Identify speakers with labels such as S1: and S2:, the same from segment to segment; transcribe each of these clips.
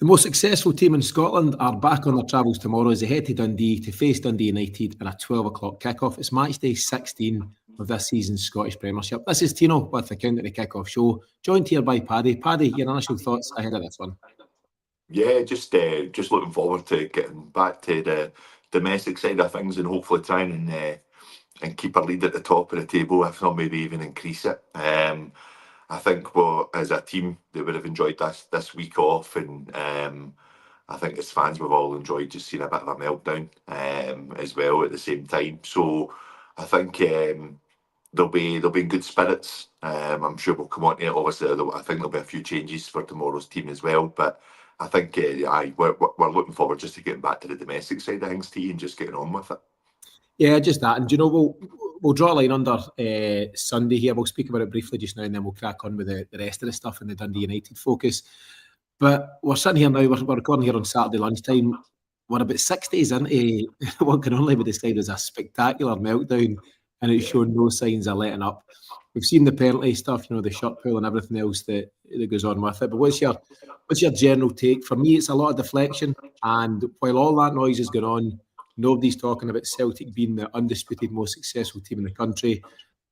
S1: The most successful team in Scotland are back on their travels tomorrow as they head to Dundee to face Dundee United in a 12 o'clock kick-off. It's Matchday 16 of this season's Scottish Premiership. This is Tino with the Count of the Kick-Off show, joined here by Paddy. Paddy, your initial thoughts ahead of this one?
S2: Yeah, just looking forward to getting back to the domestic side of things and hopefully trying and keep our lead at the top of the table, if not maybe even increase it. I think as a team, they would have enjoyed this week off, and I think as fans we've all enjoyed just seeing a bit of a meltdown as well at the same time. So I think they'll be in good spirits. I'm sure we'll come on to it. Obviously, I think there'll be a few changes for tomorrow's team as well, but I think we're looking forward just to getting back to the domestic side of things, T, and just getting on with it.
S1: Yeah, just that. And do you know, we'll draw a line under Sunday here. We'll speak about it briefly just now, and then we'll crack on with the rest of the stuff in the Dundee United focus. But we're sitting here now, we're recording here on Saturday lunchtime. We're about 6 days into what can only be described as a spectacular meltdown, and it's shown no signs of letting up. We've seen the penalty stuff, the shirt pull and everything else that goes on with it. But what's your general take? For me, it's a lot of deflection, and while all that noise is going on, nobody's talking about Celtic being the undisputed most successful team in the country.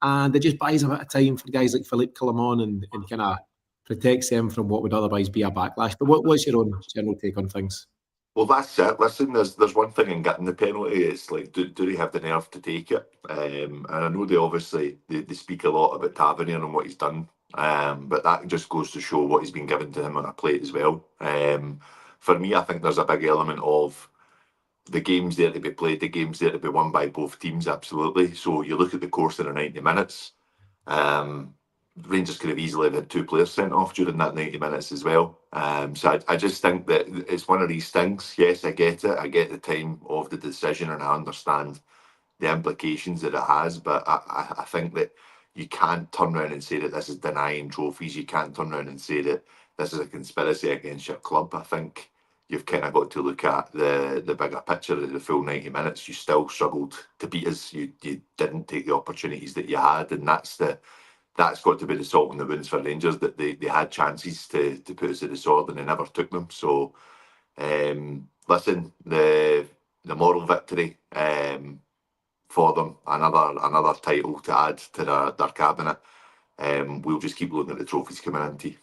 S1: And it just buys a bit of time for guys like Philippe Clement and kind of protects them from what would otherwise be a backlash. But what's your own general take on things?
S2: Well, that's it. Listen, there's one thing in getting the penalty. It's like, do they have the nerve to take it? And I know they speak a lot about Tavernier and what he's done. But that just goes to show what he's been given to him on a plate as well. For me, I think there's a big element of the game's there to be played, the game's there to be won by both teams, absolutely. So you look at the course of the 90 minutes, Rangers could have easily had 2 players sent off during that 90 minutes as well. So I just think that it's one of these things. Yes, I get it. I get the time of the decision and I understand the implications that it has, but I think that you can't turn around and say that this is denying trophies. You can't turn around and say that this is a conspiracy against your club. I think you've kind of got to look at the bigger picture of the full 90 minutes. You still struggled to beat us. You didn't take the opportunities that you had, and that's got to be the salt in the wounds for Rangers, that they had chances to put us to the sword and they never took them. So, listen, the moral victory for them, another title to add to their cabinet. We'll just keep looking at the trophies coming in.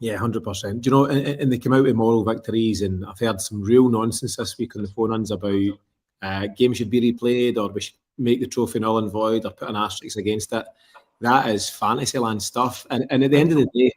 S1: Yeah, 100%. Do you know, and they come out with moral victories, and I've heard some real nonsense this week on the phone-ins about games should be replayed, or we should make the trophy null and void, or put an asterisk against it. That is Fantasyland stuff. And at the end of the day,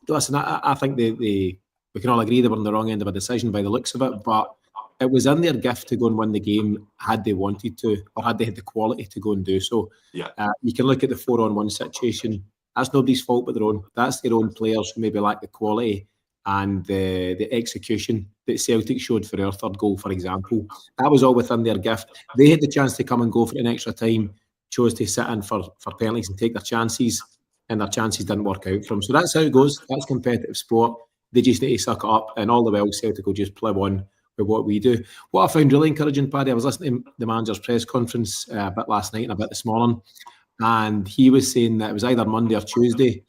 S1: listen, I think we can all agree they were on the wrong end of a decision by the looks of it, but it was in their gift to go and win the game had they wanted to, or had they had the quality to go and do so.
S2: Yeah.
S1: You can look at the 4-on-1 situation. That's nobody's fault but their own. That's their own players who maybe lack the quality and the execution that Celtic showed for our third goal, for example. That was all within their gift. They had the chance to come and go for an extra time, chose to sit in for penalties and take their chances, and their chances didn't work out for them. So that's how it goes. That's competitive sport. They just need to suck it up, and all the while Celtic will just plough on with what we do. What I found really encouraging, Paddy, I was listening to the manager's press conference a bit last night and a bit this morning, and he was saying that it was either Monday or Tuesday.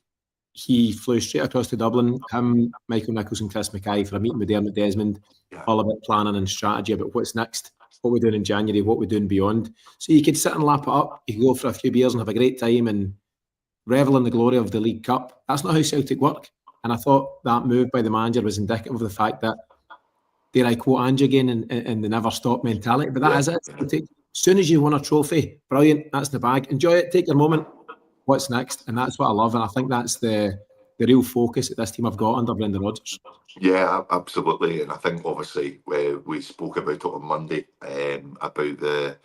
S1: He flew straight across to Dublin, him, Michael Nichols and Chris Mackay, for a meeting with Dermot Desmond, all about planning and strategy about what's next, what we're doing in January, what we're doing beyond. So you could sit and lap it up, you could go for a few beers and have a great time and revel in the glory of the League Cup. That's not how Celtic work. And I thought that move by the manager was indicative of the fact that, dare I quote Ange again, in the never stop mentality, but that is it. Celtic, as soon as you won a trophy, brilliant, that's in the bag. Enjoy it, take your moment. What's next? And that's what I love. And I think that's the real focus that this team have got under Brendan Rodgers.
S2: Yeah, absolutely. And I think obviously we spoke about it on Monday about the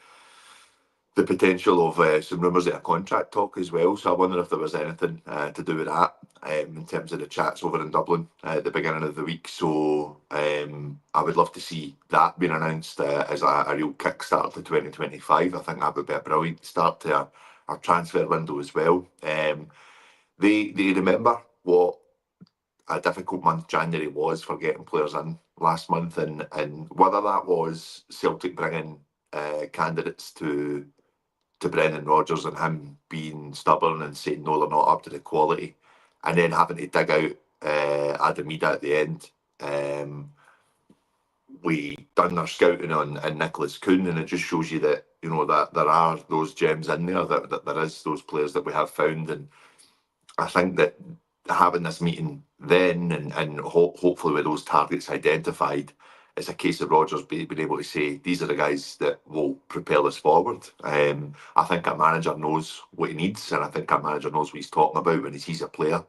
S2: potential of some rumours of a contract talk as well. So I wonder if there was anything to do with that in terms of the chats over in Dublin at the beginning of the week. So I would love to see that being announced as a real kickstart to 2025. I think that would be a brilliant start to our transfer window as well. They remember what a difficult month January was for getting players in last month, and whether that was Celtic bringing candidates to Brendan Rodgers and him being stubborn and saying no, they're not up to the quality, and then having to dig out Adam Ida at the end. we done our scouting on Nicholas Kuhn, and it just shows you that, you know, that there are those gems in there, that there is those players that we have found. And I think that having this meeting then and hopefully with those targets identified, it's a case of Rodgers being able to say, these are the guys that will propel us forward. I think our manager knows what he needs, and I think our manager knows what he's talking about when he sees a player.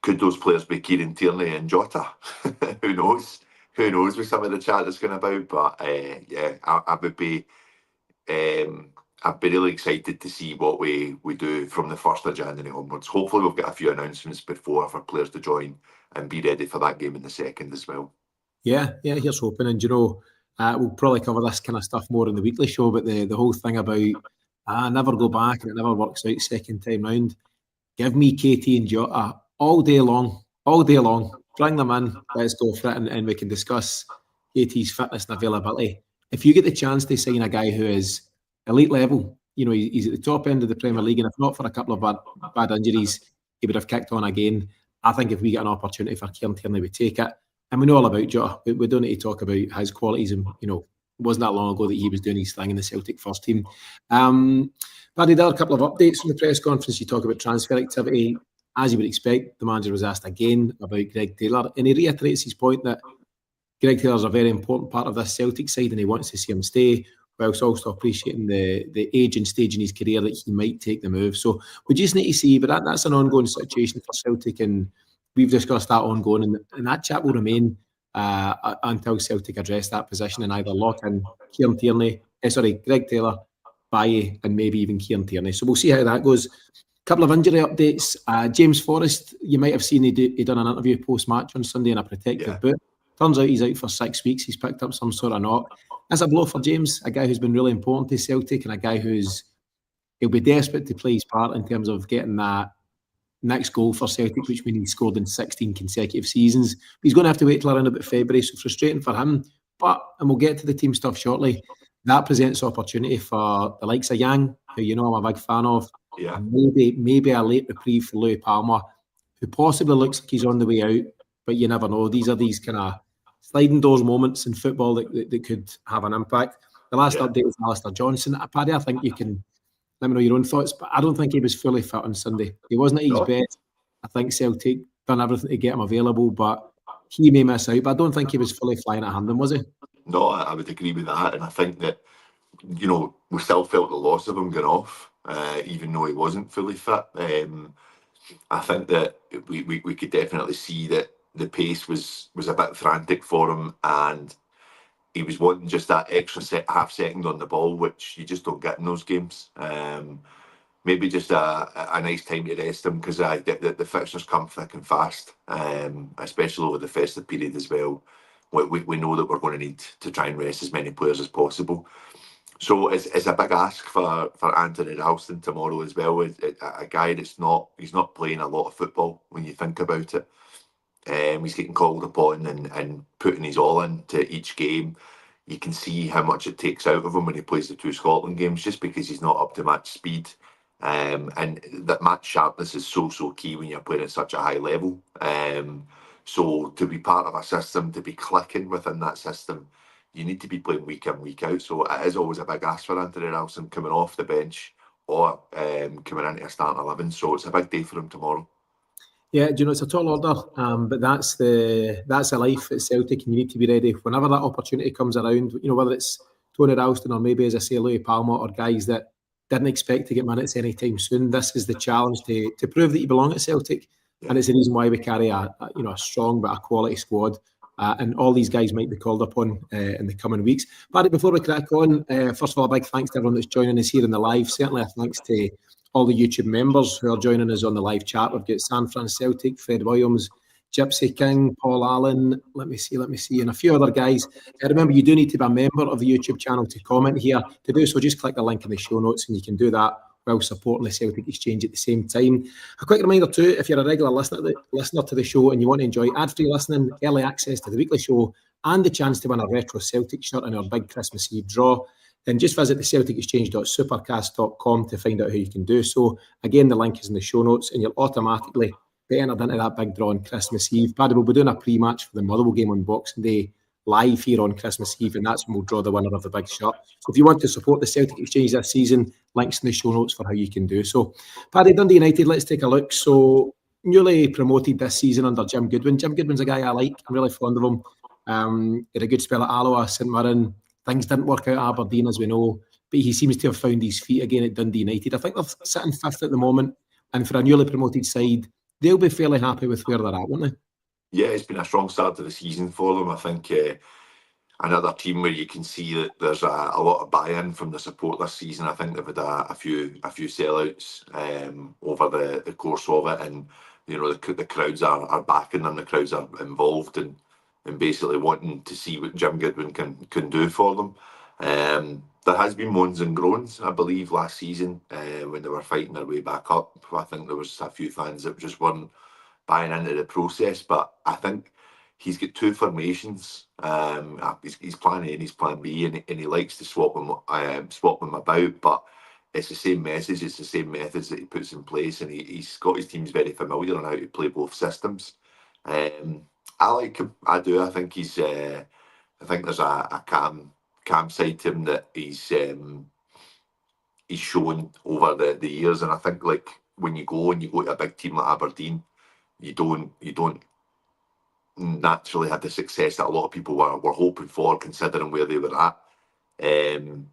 S2: Could those players be Kieran Tierney and Jota? Who knows? Who knows with some of the chat that's going about? But I would be... I'd be really excited to see what we do from the 1st of January onwards. Hopefully we'll get a few announcements before for players to join and be ready for that game in the 2nd as well.
S1: Yeah, here's hoping. And, you know, we'll probably cover this kind of stuff more in the weekly show, but the whole thing about never go back and it never works out second time round. Give me KT and Jota all day long. Bring them in, let's go for it, and we can discuss KT's fitness and availability. If you get the chance to sign a guy who is elite level, you know, he's at the top end of the Premier League, and if not for a couple of bad injuries, he would have kicked on again. I think if we get an opportunity for Kieran Tierney, we take it. And we know all about Jota. We don't need to talk about his qualities. And, you know, it wasn't that long ago that he was doing his thing in the Celtic first team. Paddy, there are a couple of updates from the press conference. You talk about transfer activity. As you would expect, the manager was asked again about Greg Taylor, and he reiterates his point that Greg Taylor's a very important part of this Celtic side and he wants to see him stay, whilst also appreciating the age and stage in his career that he might take the move. So we just need to see, but that's an ongoing situation for Celtic, and we've discussed that ongoing, and that chat will remain until Celtic address that position and either lock in Greg Taylor, Baye, and maybe even Kieran Tierney. So we'll see how that goes. Couple of injury updates. James Forrest, you might have seen he done an interview post-match on Sunday in a protective boot. Turns out he's out for 6 weeks. He's picked up some sort of knock. That's a blow for James, a guy who's been really important to Celtic and a guy he'll be desperate to play his part in terms of getting that next goal for Celtic, which means he scored in 16 consecutive seasons. He's going to have to wait till around about February, so frustrating for him. But, and we'll get to the team stuff shortly, that presents opportunity for the likes of Yang, who you know I'm a big fan of.
S2: Yeah.
S1: Maybe a late reprieve for Louis Palmer, who possibly looks like he's on the way out, but you never know. These are these kind of sliding doors moments in football that could have an impact. The last update is Alistair Johnson. Paddy, I think you can let me know your own thoughts, but I don't think he was fully fit on Sunday. He wasn't at his best. I think Celtic done everything to get him available, but he may miss out. But I don't think he was fully flying at Hampden, was he?
S2: No, I would agree with that. And I think that, you know, we still felt the loss of him going off, even though he wasn't fully fit. I think that we could definitely see that the pace was a bit frantic for him, and he was wanting just that extra half second on the ball, which you just don't get in those games. Maybe just a nice time to rest him, because the fixtures come thick and fast, especially over the festive period as well. We know that we're going to need to try and rest as many players as possible. So it's a big ask for Anthony Ralston tomorrow as well. A guy he's not playing a lot of football when you think about it. He's getting called upon and putting his all into each game. You can see how much it takes out of him when he plays the 2 Scotland games, just because he's not up to match speed. And that match sharpness is so key when you're playing at such a high level. So to be part of a system, to be clicking within that system, you need to be playing week in, week out. So it is always a big ask for Anthony Ralston coming off the bench or coming into a starting 11. So it's a big day for him tomorrow.
S1: Yeah, do you know, it's a tall order, but that's a life at Celtic, and you need to be ready whenever that opportunity comes around. You know, whether it's Tony Ralston or maybe, as I say, Louis Palmer, or guys that didn't expect to get minutes anytime soon. This is the challenge to prove that you belong at Celtic, and it's the reason why we carry a strong but a quality squad. And all these guys might be called upon in the coming weeks. Paddy, before we crack on, first of all, a big thanks to everyone that's joining us here in the live. Certainly a thanks to all the YouTube members who are joining us on the live chat. We've got San Fran Celtic, Fred Williams, Gypsy King, Paul Allen, let me see, and a few other guys. Remember, you do need to be a member of the YouTube channel to comment here. To do so, just click the link in the show notes, and you can do that while supporting the Celtic Exchange at the same time. A quick reminder too, if you're a regular listener to the show and you want to enjoy ad-free listening, early access to the weekly show, and the chance to win a retro Celtic shirt in our big Christmas Eve draw, then just visit the celticexchange.supercast.com to find out how you can do so. Again, the link is in the show notes, and you'll automatically be entered into that big draw on Christmas Eve. Paddy, we'll be doing a pre-match for the Motherwell game on Boxing Day live here on Christmas Eve, and that's when we'll draw the winner of the big shirt. So if you want to support the Celtic Exchange this season, links in the show notes for how you can do so. Paddy, Dundee United, let's take a look. So newly promoted this season under Jim Goodwin. Jim Goodwin's a guy I like. I'm really fond of him. He had a good spell at Alloa, St Mirren. Things didn't work out at Aberdeen, as we know, but he seems to have found his feet again at Dundee United. I think they're sitting fifth at the moment, and for a newly promoted side, they'll be fairly happy with where they're at, won't they?
S2: Yeah, it's been a strong start to the season for them. I think another team where you can see that there's a lot of buy-in from the support this season. I think they've had a few sellouts over the course of it, and the crowds are backing them. The crowds are involved and basically wanting to see what Jim Goodwin can do for them. There has been moans and groans, I believe, last season when they were fighting their way back up. I think there was a few fans that just weren't buying into the process, but I think he's got two formations. He's plan A and he's plan B, and he likes to swap them about, but it's the same message, it's the same methods that he puts in place, and he's got his teams very familiar on how to play both systems. I like him, I do. I think he's I think there's a calm side to him that he's shown over the years, and I think like when you go to a big team like Aberdeen, you don't naturally have the success that a lot of people were hoping for, considering where they were at. Then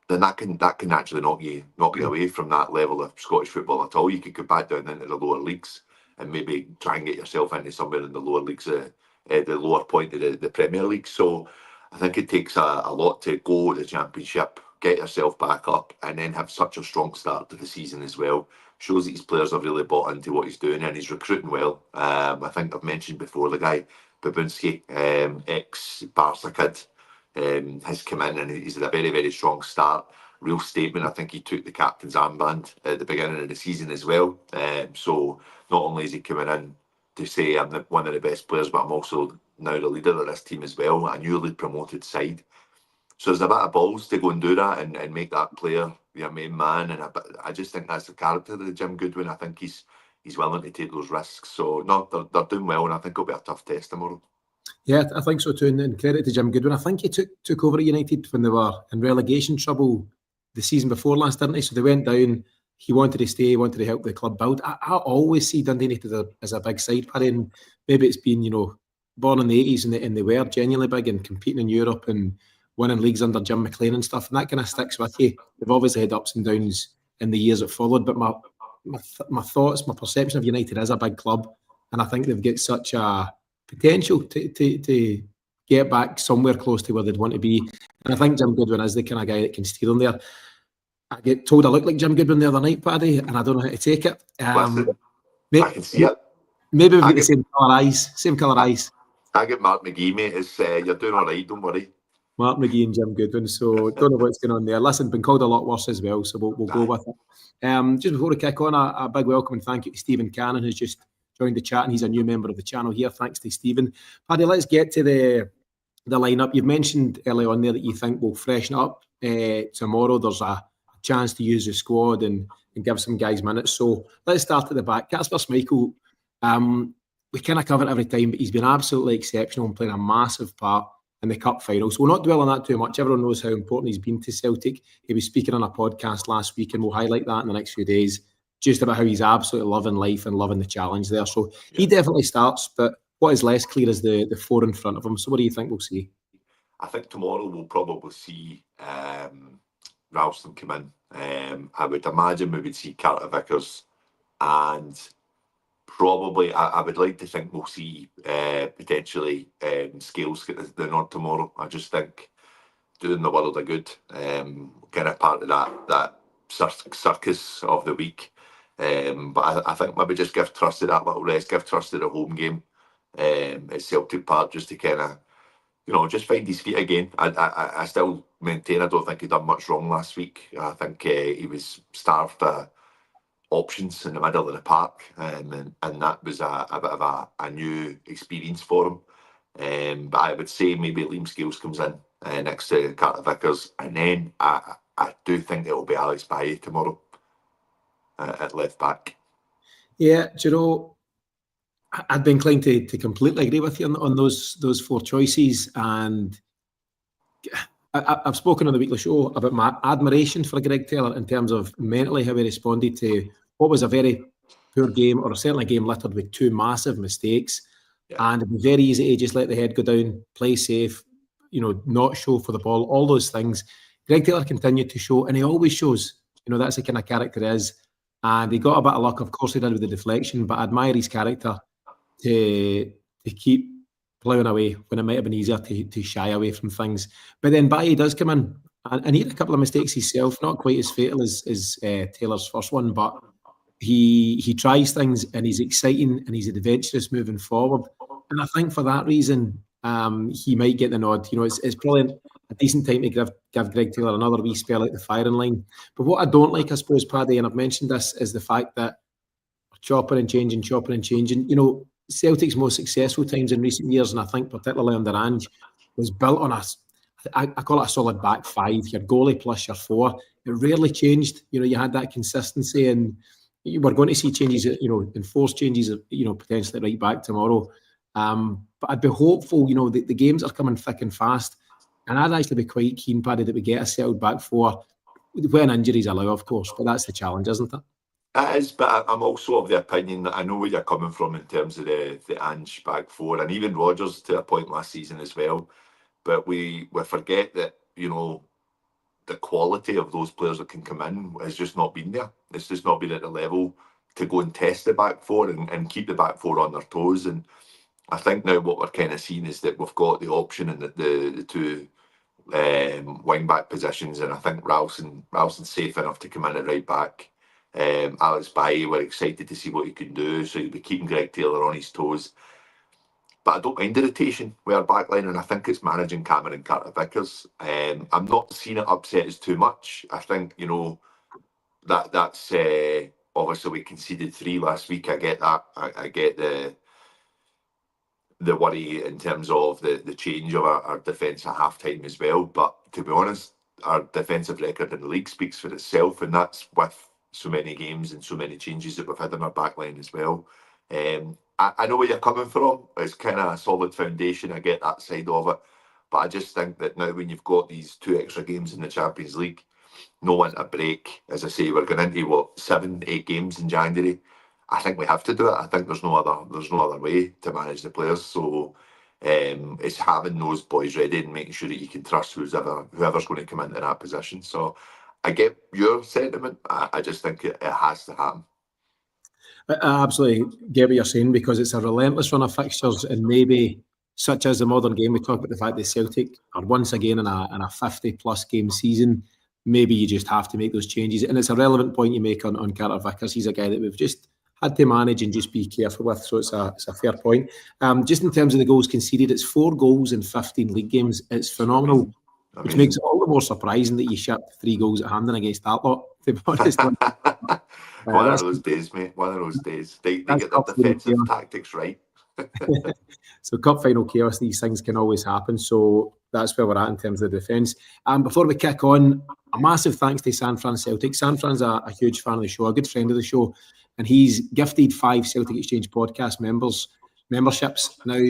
S2: that can actually knock you away from that level of Scottish football at all. You could go back down into the lower leagues and maybe try and get yourself into somewhere in the lower leagues, the lower point of the Premier League. So I think it takes a lot to go to the Championship, get yourself back up, and then have such a strong start to the season as well. Shows that his players have really bought into what he's doing, and he's recruiting well. I think I've mentioned before, the guy Babunski, ex-Barca kid, has come in and he's had a very, very strong start. Real statement. I think he took the captain's armband at the beginning of the season as well. So not only is he coming in to say I'm one of the best players, but I'm also now the leader of this team as well, a newly promoted side. So there's a bit of balls to go and do that and make that player your main man. And I just think that's the character of Jim Goodwin. I think he's willing to take those risks. So no, they're doing well, and I think it'll be a tough test tomorrow.
S1: Yeah, I think so too. And credit to Jim Goodwin. I think he took over at United when they were in relegation trouble the season before last, didn't he? So they went down. He wanted to stay, wanted to help the club build. I always see Dundee United as a big side, Paddy, and maybe it's been, born in the 80s and they were genuinely big and competing in Europe and winning leagues under Jim McLean and stuff, and that kind of sticks with you. They've obviously had ups and downs in the years that followed, but my thoughts, my perception of United as a big club, and I think they've got such a potential to get back somewhere close to where they'd want to be. And I think Jim Goodwin is the kind of guy that can steer them there. I get told I look like Jim Goodwin the other night, Paddy, and I don't know how to take it.
S2: I can see it.
S1: Maybe we've got the same colour eyes.
S2: I get Mark McGee, mate. You're doing all right, don't worry.
S1: Mark McGee and Jim Goodwin, so don't know what's going on there. Listen, been called a lot worse as well, so we'll go with it. Just before we kick on, a big welcome and thank you to Stephen Cannon, who's just joined the chat, and he's a new member of the channel here. Thanks to Stephen. Paddy, let's get to the lineup. You've mentioned early on there that you think we'll freshen up tomorrow. There's a chance to use the squad and give some guys minutes. So let's start at the back. Kasper Schmeichel, we kind of cover it every time, but he's been absolutely exceptional and playing a massive part in the cup final. So we'll not dwell on that too much. Everyone knows how important he's been to Celtic. He was speaking on a podcast last week, and we'll highlight that in the next few days, just about how he's absolutely loving life and loving the challenge there. So he definitely starts, but what is less clear is the four in front of him. So what do you think we'll see?
S2: I think tomorrow we'll probably see Ralston come in. I would imagine we would see Carter Vickers, and probably I would like to think we'll see potentially Scales get the nod tomorrow. I just think doing the world a good, kind of part of that circus of the week. But I think maybe just give Trusted that little rest, give Trusted a home game at Celtic Park, just to kind of, just find his feet again. I still maintain I don't think he done much wrong last week. I think he was starved of options in the middle of the park, and that was a bit of a new experience for him. But I would say maybe Liam Scales comes in next to Carter Vickers, and then I do think it will be Alex Bailly tomorrow at left back.
S1: Yeah, I'd be inclined to completely agree with you on those four choices. And I've spoken on the weekly show about my admiration for Greg Taylor in terms of mentally how he responded to what was a very poor game, or certainly a game littered with two massive mistakes.
S2: Yeah.
S1: And it'd be very easy to just let the head go down, play safe, not show for the ball, all those things. Greg Taylor continued to show, and he always shows. That's the kind of character he is. And he got a bit of luck, of course he did, with the deflection, but I admire his character to keep ploughing away when it might have been easier to shy away from things. But then Bailly does come in, and he had a couple of mistakes himself, not quite as fatal as Taylor's first one, but he tries things, and he's exciting, and he's adventurous moving forward. And I think for that reason, he might get the nod. It's probably a decent time to give Greg Taylor another wee spell out the firing line. But what I don't like, I suppose, Paddy, and I've mentioned this, is the fact that we're chopping and changing. Celtic's most successful times in recent years, and I think particularly under Ange, was built on I call it a solid back five, your goalie plus your four. It rarely changed. You had that consistency, and you were going to see changes, enforced changes, potentially right back tomorrow. But I'd be hopeful, the games are coming thick and fast, and I'd actually be quite keen, Paddy, that we get a settled back four, when injuries allow, of course, but that's the challenge, isn't it?
S2: It is, but I'm also of the opinion that I know where you're coming from in terms of the Ange back four, and even Rodgers to a point last season as well. But we forget that, the quality of those players that can come in has just not been there. It's just not been at the level to go and test the back four and keep the back four on their toes. And I think now what we're kind of seeing is that we've got the option in the two wing back positions, and I think Ralston's safe enough to come in at right back. Alex Bailly, we're excited to see what he can do, so he'll be keeping Greg Taylor on his toes. But I don't mind the rotation with our backline, and I think it's managing Cameron Carter-Vickers. I'm not seeing it upset us too much. I think, that's obviously we conceded 3 last week. I get that. I get the worry in terms of the change of our defence at half-time as well. But to be honest, our defensive record in the league speaks for itself, and that's with so many games and so many changes that we've had in our backline as well. I know where you're coming from. It's kind of a solid foundation. I get that side of it. But I just think that now when you've got these 2 extra games in the Champions League, no winter break, as I say, we're going into 7-8 games in January. I think we have to do it. I think there's no other way to manage the players. So it's having those boys ready and making sure that you can trust whoever's going to come into that position. So I get your sentiment. I just think it has to happen.
S1: I absolutely get what you're saying, because it's a relentless run of fixtures, and maybe such as the modern game, we talk about the fact that Celtic are once again in a 50-plus game season. Maybe you just have to make those changes, and it's a relevant point you make on Carter-Vickers. He's a guy that we've just had to manage and just be careful with, so it's a fair point. Just in terms of the goals conceded, it's 4 goals in 15 league games. It's phenomenal, which makes it all the more surprising that you shipped 3 goals at Hampden against that lot, to be honest.
S2: One of those days, mate. One of those days. They get their defensive tactics right.
S1: So cup final chaos, these things can always happen. So that's where we're at in terms of the defence. Before we kick on, a massive thanks to San Fran Celtic. San Fran's a huge fan of the show, a good friend of the show, and he's gifted 5 Celtic Exchange podcast memberships. Now,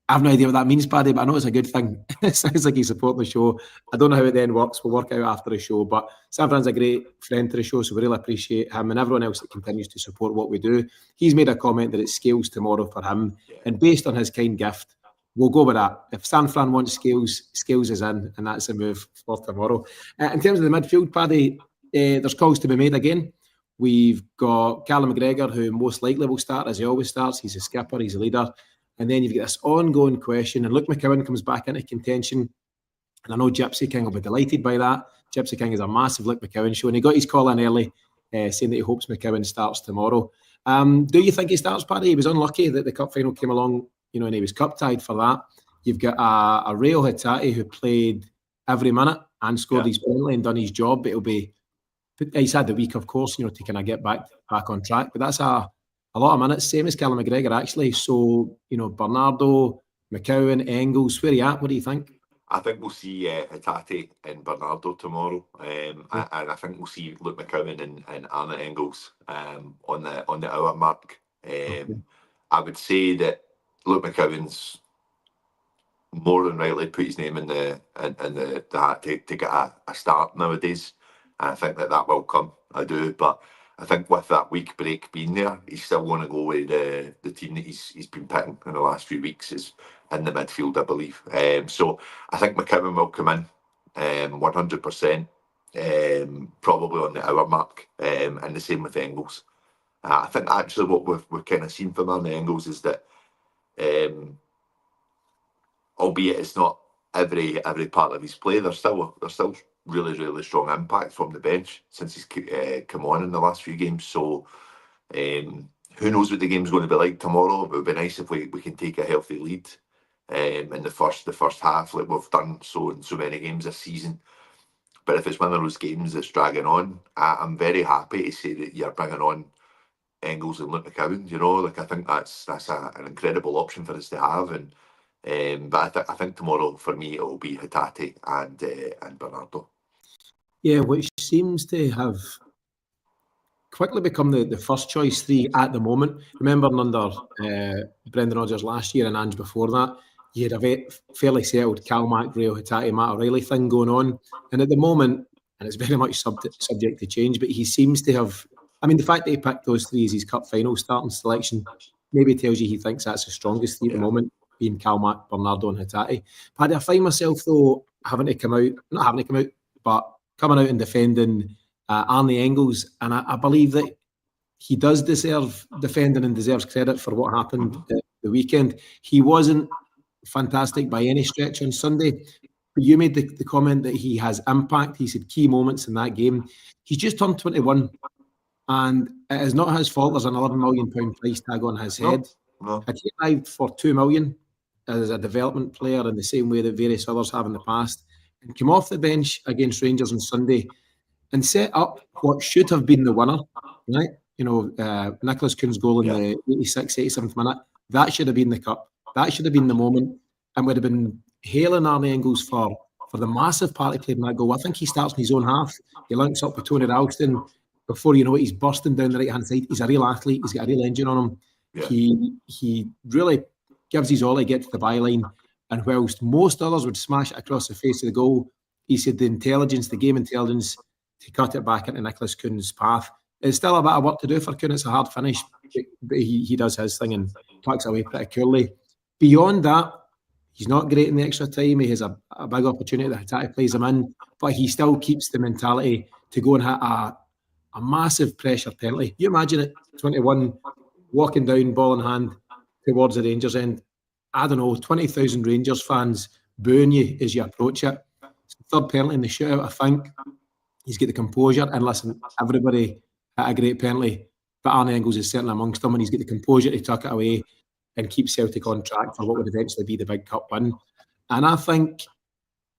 S1: I have no idea what that means, Paddy, but I know it's a good thing. It sounds like he's supporting the show. I don't know how it then works. We'll work out after the show. But San Fran's a great friend to the show, so we really appreciate him and everyone else that continues to support what we do. He's made a comment that it scales tomorrow for him. And based on his kind gift, we'll go with that. If San Fran wants scales is in, and that's a move for tomorrow. In terms of the midfield, Paddy, there's calls to be made again. We've got Callum McGregor, who most likely will start, as he always starts. He's a skipper, he's a leader. And then you've got this ongoing question, and Luke McCowan comes back into contention. And I know Gypsy King will be delighted by that. Gypsy King is a massive Luke McCowan show, and he got his call in early, saying that he hopes McCowan starts tomorrow. Do you think he starts, Paddy? He was unlucky that the cup final came along, and he was cup tied for that. You've got a Rayo Hitati who played every minute and scored his penalty and done his job, but he's had the week, of course, to kind of get back on track. But that's a lot of minutes, same as Callum McGregor, actually. So, Bernardo, McCowan, Engels, where are you at? What do you think?
S2: I think we'll see Hitati and Bernardo tomorrow. And I think we'll see Luke McCowan and Arne Engels on the hour mark. I would say that Luke McCowan's more than rightly put his name in the hat to get a start nowadays. And I think that will come. I do, but I think with that week break being there, he's still going to go with the team that he's been picking in the last few weeks is in the midfield, I believe. So I think McCowan will come in 100%, probably on the hour mark, and the same with Engels. I think actually what we've kind of seen from Arne Engels is that, albeit it's not every part of his play, there's still really, really strong impact from the bench since he's come on in the last few games. So who knows what the game's going to be like tomorrow. It would be nice if we can take a healthy lead in the first half, like we've done in so many games this season. But if it's one of those games that's dragging on, I'm very happy to say that you're bringing on Engels and Luke McCowan. You know, like I think that's an incredible option for us to have. And but I think tomorrow for me it will be Hatate and Bernardo.
S1: Yeah, which seems to have quickly become the first choice three at the moment. Remember under Brendan Rodgers last year and Ange before that, you had a fairly settled Cal McRae, Hatate, Matt O'Reilly thing going on. And at the moment, and it's very much subject to change, but he seems to have, I mean, the fact that he picked those three as his cup final starting selection maybe tells you he thinks that's the strongest three at the moment, being Cal Mac, Bernardo and Hatate. Paddy, I find myself, though, not having to come out, but coming out and defending Arne Engels, and I believe that he does deserve defending and deserves credit for what happened the weekend. He wasn't fantastic by any stretch on Sunday, but you made the comment that he has impact. He said key moments in that game. He's just turned 21, and it is not his fault there's an £11 million price tag on his head.
S2: No.
S1: Had he arrived for £2 million as a development player in the same way that various others have in the past, and came off the bench against Rangers on Sunday and set up what should have been the winner, right? You know, Nicholas Kuhn's goal in the 86th, 87th minute, that should have been the cup. That should have been the moment, and would have been hailing Arne Engels for the massive part he played in that goal. I think he starts in his own half. He links up with Tony Ralston. Before you know it, he's bursting down the right-hand side. He's a real athlete. He's got a real engine on him.
S2: Yeah.
S1: He really gives his all to get to the byline. And whilst most others would smash it across the face of the goal, he said the game intelligence, to cut it back into Nicholas Kuhn's path. It's still a bit of work to do for Kuhn. It's a hard finish, but he does his thing and tucks away pretty coolly. Beyond that, he's not great in the extra time. He has a big opportunity that Hatate plays him in, but he still keeps the mentality to go and hit a massive pressure penalty. You imagine it, 21, walking down, ball in hand, towards the Rangers end. I don't know, 20,000 Rangers fans booing you as you approach it. It's the third penalty in the shootout, I think. He's got the composure, and listen, everybody hit a great penalty, but Arne Engels is certainly amongst them, and he's got the composure to tuck it away and keep Celtic on track for what would eventually be the big cup win. And I think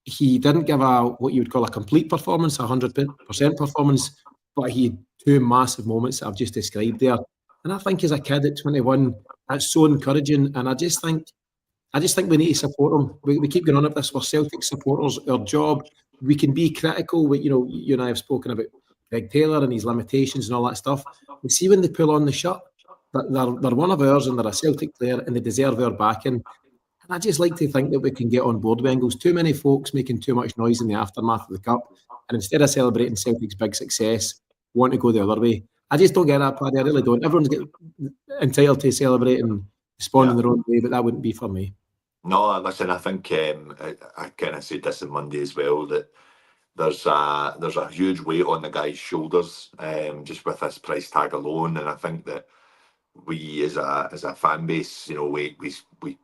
S1: he didn't give what you would call a complete performance, 100% performance, but he had two massive moments that I've just described there. And I think as a kid at 21, that's so encouraging. And I just think we need to support him. We keep going on at this. We're Celtic supporters. Our job, we can be critical. You and I have spoken about Greg Taylor and his limitations and all that stuff. We see when they pull on the shirt, that they're one of ours and they're a Celtic player and they deserve our backing. And I just like to think that we can get on board with Engels. Too many folks making too much noise in the aftermath of the cup, and instead of celebrating Celtic's big success, want to go the other way. I just don't get that, Paddy. I really don't. Everyone's entitled to celebrate and respond in their own way, but that wouldn't be for me.
S2: No, listen, I think I kind of said this on Monday as well, that there's a huge weight on the guy's shoulders just with this price tag alone, and I think that we as a fan base, we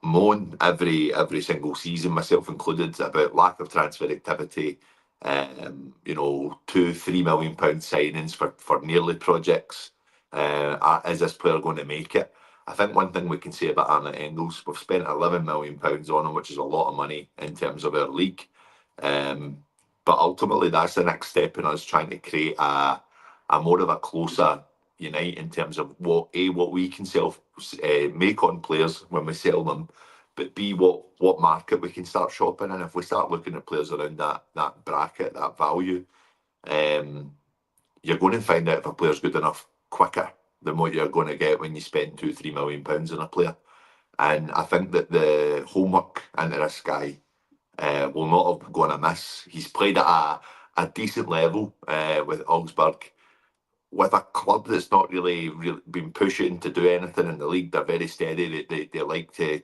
S2: moan every single season, myself included, about lack of transfer activity. 2-3 million pound signings for nearly projects. Is this player going to make it? I think one thing we can say about Arne Engels, we've spent £11 million on him, which is a lot of money in terms of our league. But ultimately, that's the next step in us trying to create a more of a closer unite in terms of what we can make on players when we sell them, but B, what market we can start shopping in. If we start looking at players around that bracket, that value, you're going to find out if a player's good enough quicker. than what you're going to get when you spend £2-3 million on a player. And I think that the homework into this guy will not have gone amiss. He's played at a decent level with Augsburg, with a club that's not really been pushing to do anything in the league. They're very steady. They like to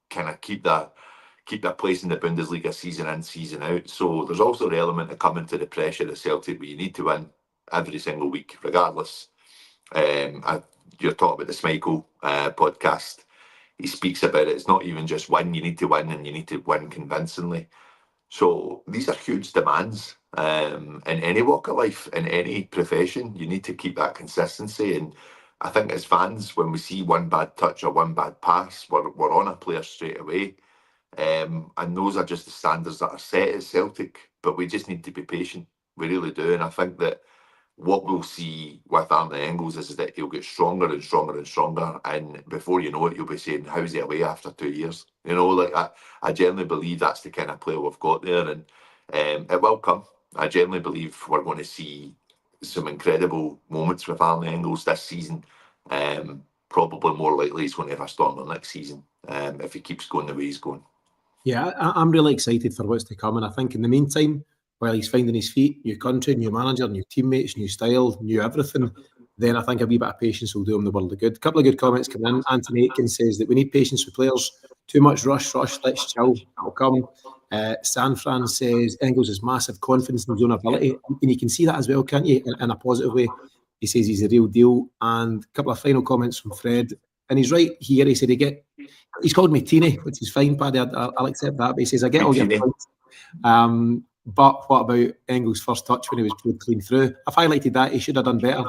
S2: kind of keep their place in the Bundesliga season in, season out. So there's also the element of coming to the pressure of Celtic, where you need to win every single week, regardless. You're talking about the Schmeichel podcast. He speaks about it. It's not even just win. You need to win, and you need to win convincingly. So these are huge demands in any walk of life, in any profession. You need to keep that consistency. And I think as fans, when we see one bad touch or one bad pass, we're on a player straight away. And those are just the standards that are set at Celtic. But we just need to be patient. We really do. And I think that what we'll see with Arne Engels is that he'll get stronger and stronger and stronger, and before you know it, you'll be saying, how's he away after 2 years? You know, like I genuinely believe that's the kind of player we've got there, and it will come. I genuinely believe we're going to see some incredible moments with Arne Engels this season. Probably more likely he's going to have a stormer next season if he keeps going the way he's going.
S1: Yeah, I'm really excited for what's to come, and I think in the meantime, while he's finding his feet, new country, new manager, new teammates, new style, new everything, then I think a wee bit of patience will do him the world of good. A couple of good comments coming in. Anthony Aitken says that we need patience with players. Too much rush, let's chill, it'll come. San Fran says Engels has massive confidence in his own ability, and you can see that as well, can't you, in a positive way. He says he's the real deal. And a couple of final comments from Fred, and he's right here. He said he's called me Teeny, which is fine, Paddy, I'll accept that, but he says I get all your points. But what about Engels' first touch when he was played clean through? I've highlighted that he should have done better.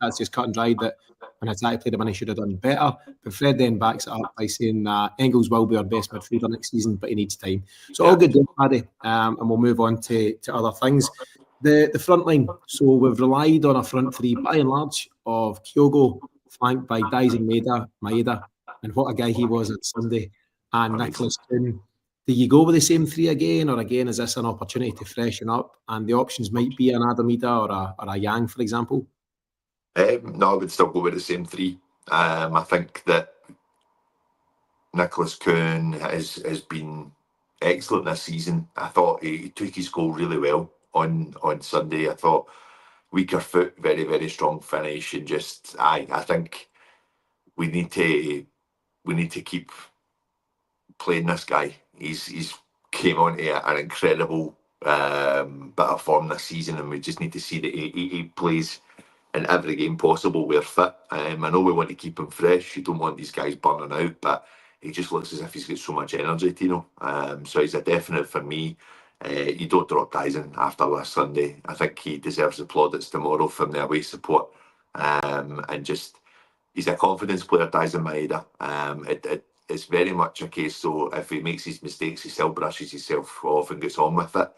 S1: That's just cut and dried, that when Hatzai played him in, he should have done better. But Fred then backs it up by saying Engels will be our best midfielder next season, but he needs time. So all good, Paddy, and we'll move on to other things. The front line. So we've relied on a front three, by and large, of Kyogo, flanked by Daisen Maeda, and what a guy he was on Sunday, and Nicholas Kuhn. Do you go with the same three again, or again, is this an opportunity to freshen up? And the options might be an Adamida or a Yang, for example?
S2: No, I would still go with the same three. I think that Nicholas Kuhn has been excellent this season. I thought he took his goal really well on Sunday. I thought weaker foot, very, very strong finish, and just I think we need to keep playing this guy. He's came on to an incredible bit of form this season, and we just need to see that he plays in every game possible where fit. I know we want to keep him fresh. You don't want these guys burning out, but he just looks as if he's got so much energy, Tino. So he's a definite for me. You don't drop Daisen after last Sunday. I think he deserves the plaudits tomorrow from the away support. And just, he's a confidence player, Daisen Maeda. It's very much a case, so if he makes his mistakes, he still brushes himself off and gets on with it.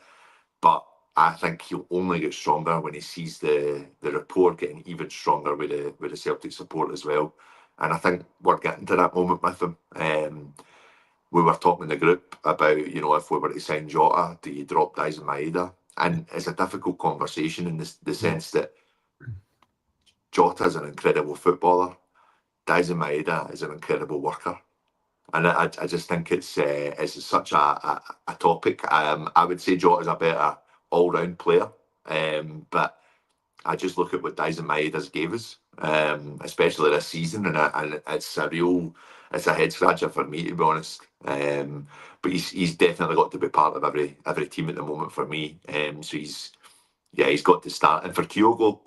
S2: But I think he'll only get stronger when he sees the rapport getting even stronger with the Celtic support as well. And I think we're getting to that moment with him. We were talking in the group about, if we were to sign Jota, do you drop Daisen Maeda? And it's a difficult conversation in the sense that Jota is an incredible footballer. Daisen Maeda is an incredible worker. And I just think it's such a topic. I would say Jota is a better all-round player, but I just look at what Daisen Maeda's gave us, especially this season, and it's a head scratcher for me, to be honest. But he's definitely got to be part of every team at the moment for me. So he's got to start. And for Kyogo,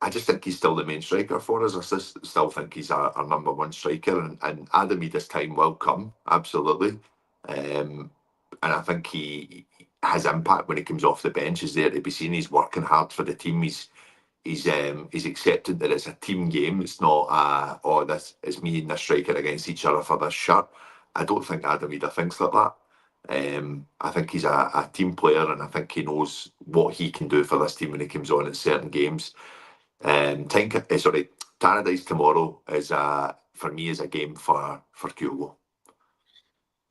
S2: I just think he's still the main striker for us. I still think he's our number one striker, and Adamida's time will come, absolutely. And I think his impact when he comes off the bench is there to be seen. He's working hard for the team. He's accepted that it's a team game. It's not this is me and this striker against each other for this shirt. I don't think Adamida thinks like that. I think he's a team player, and I think he knows what he can do for this team when he comes on at certain games. Tannadice tomorrow is for me is a game for Kyogo.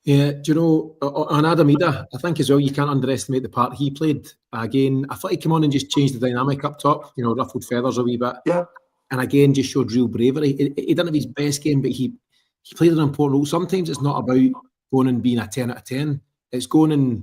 S1: Yeah, do you know, on Adamida, I think as well, you can't underestimate the part he played. Again, I thought he came on and just changed the dynamic up top, ruffled feathers a wee bit.
S2: Yeah.
S1: and again just showed real bravery. He didn't have his best game, but he played an important role. Sometimes it's not about going and being a 10 out of 10. It's going and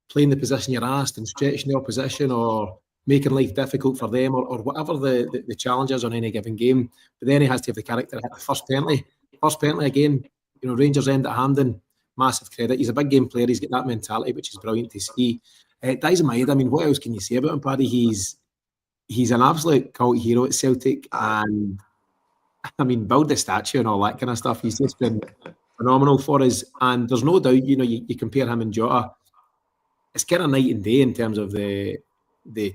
S1: playing the position you're asked and stretching the opposition or making life difficult for them or whatever the challenge is on any given game. But then he has to have the character to hit the first penalty. First penalty again, Rangers end at Hampden, massive credit. He's a big game player. He's got that mentality, which is brilliant to see. Daizen Maeda, I mean, what else can you say about him, Paddy? He's an absolute cult hero at Celtic, and I mean, build the statue and all that kind of stuff. He's just been phenomenal for us, and there's no doubt. You compare him and Jota, it's kind of night and day in terms of the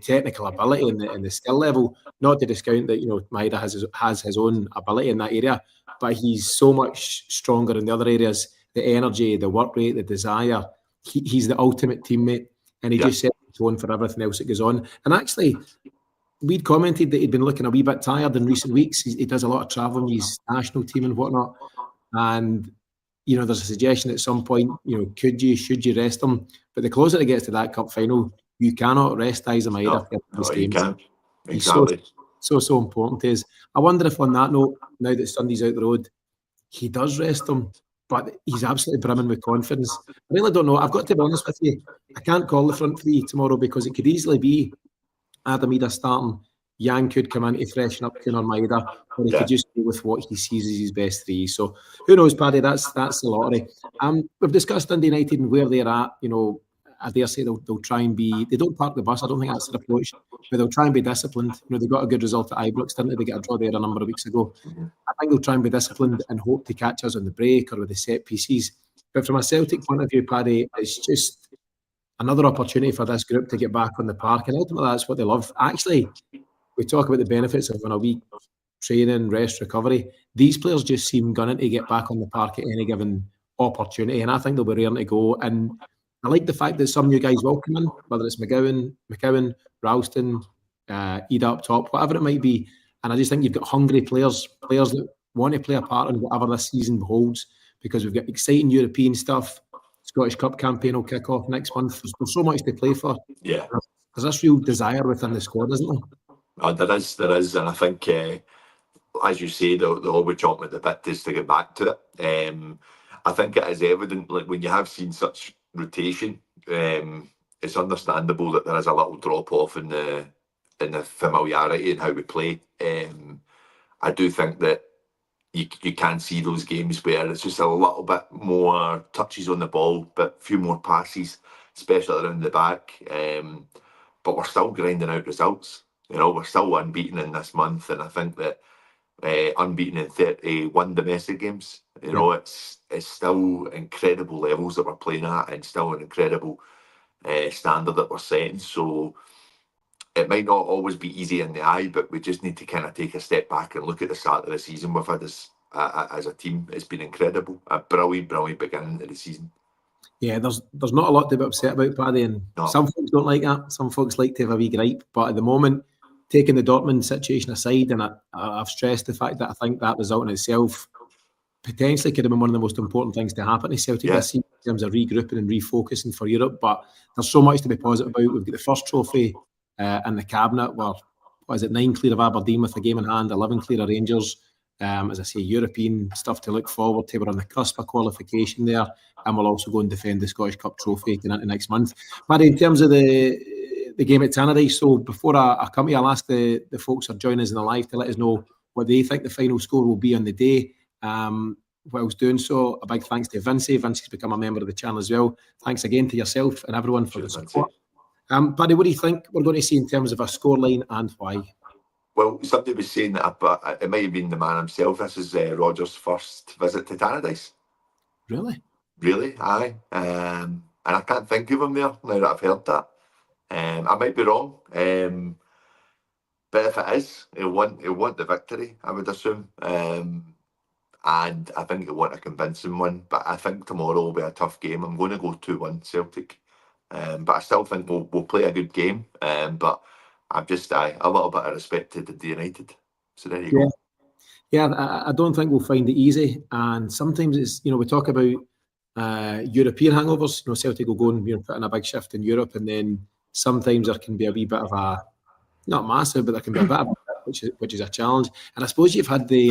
S1: technical ability and the skill level. Not to discount that Maeda has his own ability in that area, but he's so much stronger in the other areas. The energy, the work rate, the desire. He's the ultimate teammate, and he just sets the tone for everything else that goes on. And actually, we'd commented that he'd been looking a wee bit tired in recent weeks. He does a lot of travelling with his national team and whatnot. And, there's a suggestion at some point, should you rest him? But the closer it gets to that cup final, you cannot rest Daizen Maeda for these games.
S2: You can't. Exactly.
S1: He's so important to us. I wonder if on that note, now that Sunday's out the road, he does rest him, but he's absolutely brimming with confidence. I really don't know. I've got to be honest with you. I can't call the front three tomorrow because it could easily be Adam Idah starting. Yang could come in to freshen up Conor Maeda, or he could just go with what he sees as his best three. So who knows, Paddy? That's the lottery. We've discussed Dundee United and where they're at. I dare say they'll try and be. They don't park the bus. I don't think that's their approach, but they'll try and be disciplined. They got a good result at Ibrox, didn't they? They got a draw there a number of weeks ago. I think they'll try and be disciplined and hope to catch us on the break or with the set pieces. But from a Celtic point of view, Paddy, it's just another opportunity for this group to get back on the park, and ultimately that's what they love. Actually, we talk about the benefits of a week training, rest, recovery. These players just seem gunning to get back on the park at any given opportunity, and I think they'll be raring to go. And I like the fact that some new guys will come in, whether it's McGowan, Ralston, Idah up top, whatever it might be. And I just think you've got hungry players that want to play a part in whatever this season holds, because we've got exciting European stuff. Scottish Cup campaign will kick off next month. There's so much to play for.
S2: Yeah.
S1: There's this real desire within the squad, isn't there?
S2: There is, and I think, as you say, they'll all be chomping at the bit just to get back to it. I think it is evident, like when you have seen such rotation, it's understandable that there is a little drop off in the familiarity in how we play. I do think that you can see those games where it's just a little bit more touches on the ball, but a few more passes, especially around the back. But we're still grinding out results. We're still unbeaten in this month, and I think that unbeaten in 31 domestic games. It's still incredible levels that we're playing at, and still an incredible standard that we're setting. So it might not always be easy in the eye, but we just need to kind of take a step back and look at the start of the season we've had as a team. It's been incredible, a brilliant beginning to the season. Yeah,
S1: there's not a lot to be upset about, Paddy, and some folks don't like that. Some folks like to have a wee gripe, but at the moment, taking the Dortmund situation aside, and I've stressed the fact that I think that result in itself potentially could have been one of the most important things to happen to Celtic this season in terms of regrouping and refocusing for Europe. But there's so much to be positive about. We've got the first trophy in the cabinet. We're 9 clear of Aberdeen with a game in hand, 11 clear of Rangers. As I say, European stuff to look forward to. We're on the cusp of qualification there, and we'll also go and defend the Scottish Cup trophy next month. But in terms of the game at Tannadice, so before I come here, I'll ask the folks who are joining us in the live to let us know what they think the final score will be on the day. Whilst doing so, a big thanks to Vincey. Vincey's become a member of the channel as well. Thanks again to yourself and everyone for the support. Paddy, what do you think we're going to see in terms of a scoreline and why?
S2: Well, somebody was saying that it might have been the man himself. This is Rodgers' first visit to Tannadice.
S1: Really?
S2: Really, aye. And I can't think of him there now that I've heard that. I might be wrong. But if it is, he'll want the victory, I would assume. And I think he'll want a convincing one. But I think tomorrow will be a tough game. I'm going to go 2-1 Celtic. But I still think we'll play a good game. But I'm just a little bit of respect to Dundee United. So there you go.
S1: Yeah, I don't think we'll find it easy. And sometimes it's, we talk about European hangovers. Celtic will go and put in a big shift in Europe, and then sometimes there can be a wee bit of a, not massive, but there can be a bit of which is a challenge. And I suppose you've had the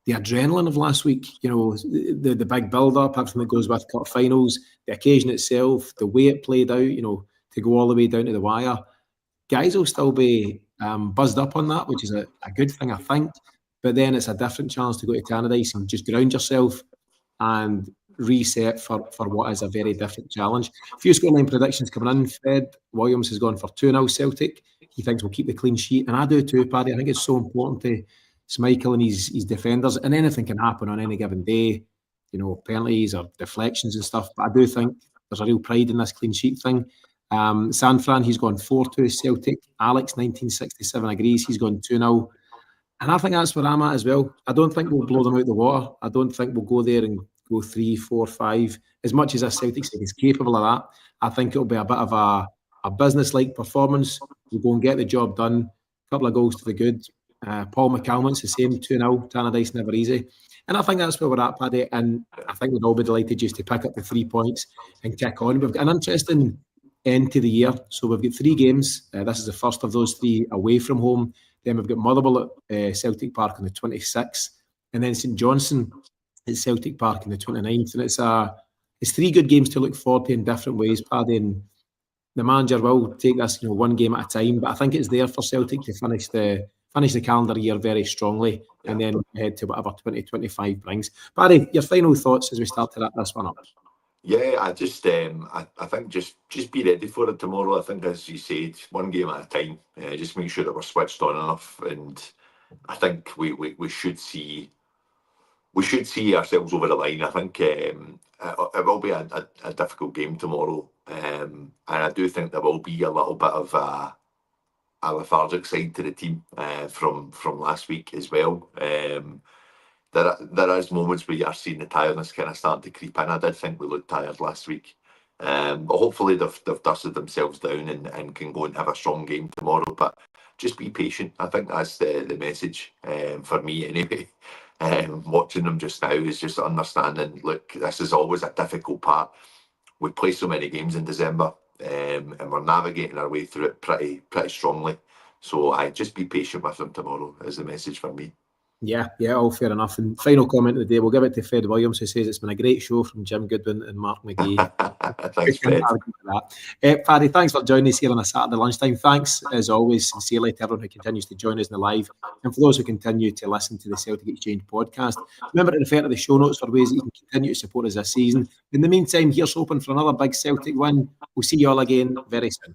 S1: adrenaline of last week, the big build-up, everything that goes with cup finals, the occasion itself, the way it played out, to go all the way down to the wire. Guys will still be buzzed up on that, which is a good thing, I think. But then it's a different chance to go to Tannadice and just ground yourself and reset for what is a very different challenge. A few scoreline predictions coming in. Fred Williams has gone for 2-0 Celtic. He thinks we'll keep the clean sheet. And I do too, Paddy. I think it's so important to Schmeichel and his defenders. And anything can happen on any given day, penalties or deflections and stuff. But I do think there's a real pride in this clean sheet thing. San Fran, he's gone 4-2 Celtic. Alex, 1967, agrees. He's gone 2-0. And I think that's where I'm at as well. I don't think we'll blow them out the water. I don't think we'll go there and go 3, 4, 5. As much as a Celtic side is capable of that, I think it'll be a bit of a business-like performance. We'll go and get the job done. A couple of goals to the good. Paul McCalmont's the same, 2-0. Tannadice, never easy. And I think that's where we're at, Paddy. And I think we'd all be delighted just to pick up the 3 points and kick on. We've got an interesting end to the year. So we've got 3 games. This is the first of those 3 away from home. Then we've got Motherwell at Celtic Park on the 26th. And then St Johnstone at Celtic Park on the 29th. And it's 3 good games to look forward to in different ways, Paddy. And the manager will take this, one game at a time. But I think it's there for Celtic to finish the calendar year very strongly and then head to whatever 2025 brings. Paddy, your final thoughts as we start to wrap this one up?
S2: Yeah, I just I think just be ready for it tomorrow. I think, as you said, 1 game at a time. Just make sure that we're switched on enough, and I think we should see ourselves over the line. I think it will be a difficult game tomorrow, and I do think there will be a little bit of a lethargic side to the team from last week as well. There is moments where you are seeing the tiredness kind of starting to creep in. I did think we looked tired last week. But hopefully they've dusted themselves down and can go and have a strong game tomorrow. But just be patient. I think that's the message for me anyway. Watching them just now is just understanding, look, this is always a difficult part. We play so many games in December and we're navigating our way through it pretty strongly. So I just be patient with them tomorrow is the message for me.
S1: Yeah, all fair enough. And final comment of the day, we'll give it to Fred Williams, who says it's been a great show from Jim Goodwin and Mark McGee.
S2: Thanks, Fred.
S1: Paddy, thanks for joining us here on a Saturday lunchtime. Thanks, as always, sincerely to everyone who continues to join us in the live, and for those who continue to listen to the Celtic Exchange podcast. Remember to refer to the show notes for ways that you can continue to support us this season. In the meantime, here's hoping for another big Celtic win. We'll see you all again very soon.